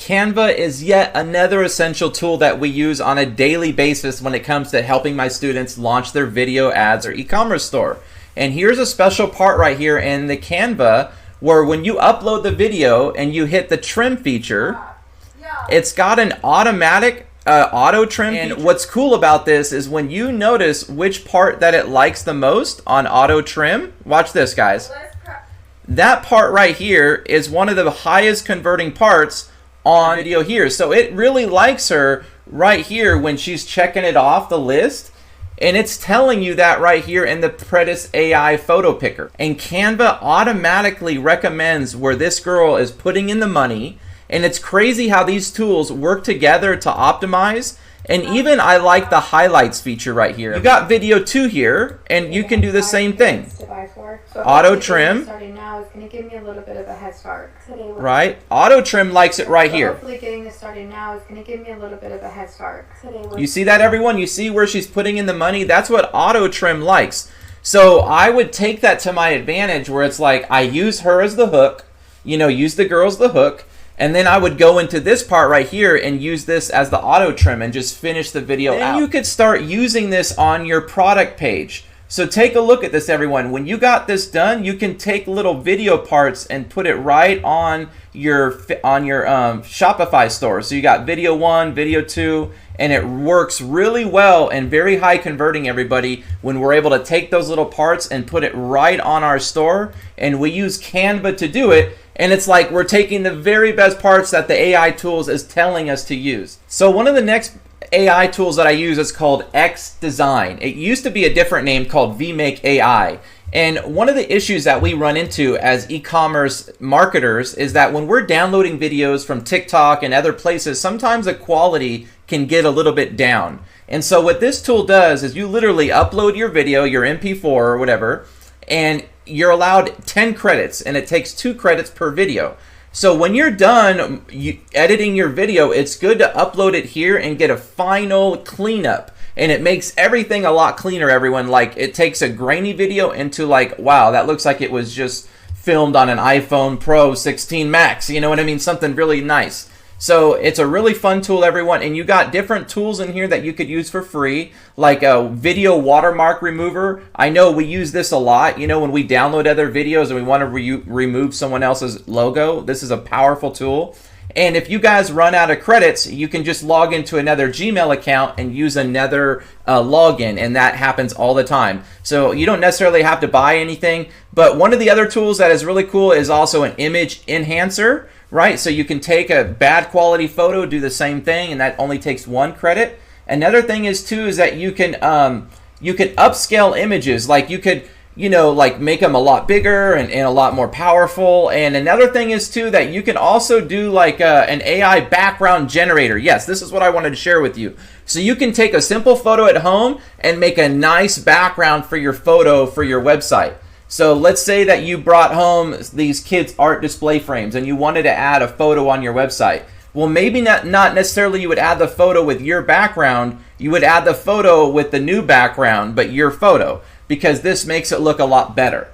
Canva is yet another essential tool that we use on a daily basis when it comes to helping my students launch their video ads or e-commerce store. And here's a special part right here in the Canva where when you upload the video and you hit the trim feature, it's got an automatic auto trim. And what's cool about this is when you notice which part that it likes the most on auto trim, watch this, guys. That part right here is one of the highest converting parts on video here. So it really likes her right here when she's checking it off the list. And it's telling you that right here in the Predis AI photo picker. And Canva automatically recommends where this girl is putting in the money. And it's crazy how these tools work together to optimize. And even I like the highlights feature right here. You got video 2 here, and you can do the same thing. Auto trim. Starting now is going to give me a little bit of a head start. Right. Auto trim likes it right here. Hopefully getting this started now is going to give me a little bit of a head start. You see that, everyone? You see where she's putting in the money? That's what auto trim likes. So I would take that to my advantage where it's like I use her as the hook, use the girl as the hook. And then I would go into this part right here and use this as the auto trim and just finish the video out. Then you could start using this on your product page. So take a look at this, everyone. When you got this done, you can take little video parts and put it right on your Shopify store. So you got video 1, video 2, and it works really well and very high converting, everybody, when we're able to take those little parts and put it right on our store. And we use Canva to do it. And it's like we're taking the very best parts that the AI tools is telling us to use. So one of the next AI tools that I use is called X Design. It used to be a different name called VMake AI. And one of the issues that we run into as e-commerce marketers is that when we're downloading videos from TikTok and other places, sometimes the quality can get a little bit down. And so what this tool does is you literally upload your video, your MP4 or whatever, and you're allowed 10 credits, and it takes 2 credits per video. So when you're done editing your video, it's good to upload it here and get a final cleanup. And it makes everything a lot cleaner, everyone. Like, it takes a grainy video into like, wow, that looks like it was just filmed on an iPhone Pro 16 Max. You know what I mean? Something really nice. So it's a really fun tool, everyone, and you got different tools in here that you could use for free, like a video watermark remover. I know we use this a lot, when we download other videos and we want to remove someone else's logo. This is a powerful tool. And if you guys run out of credits, you can just log into another Gmail account and use another login, and that happens all the time. So you don't necessarily have to buy anything, but one of the other tools that is really cool is also an image enhancer. Right, so you can take a bad quality photo, do the same thing, and that only takes 1 credit. Another thing is that you can upscale images. Like you could, like make them a lot bigger and a lot more powerful. And another thing is that you can also do like an AI background generator. Yes, this is what I wanted to share with you. So you can take a simple photo at home and make a nice background for your photo for your website. So let's say that you brought home these kids' art display frames and you wanted to add a photo on your website. Well, maybe not necessarily you would add the photo with your background. You would add the photo with the new background, but your photo, because this makes it look a lot better.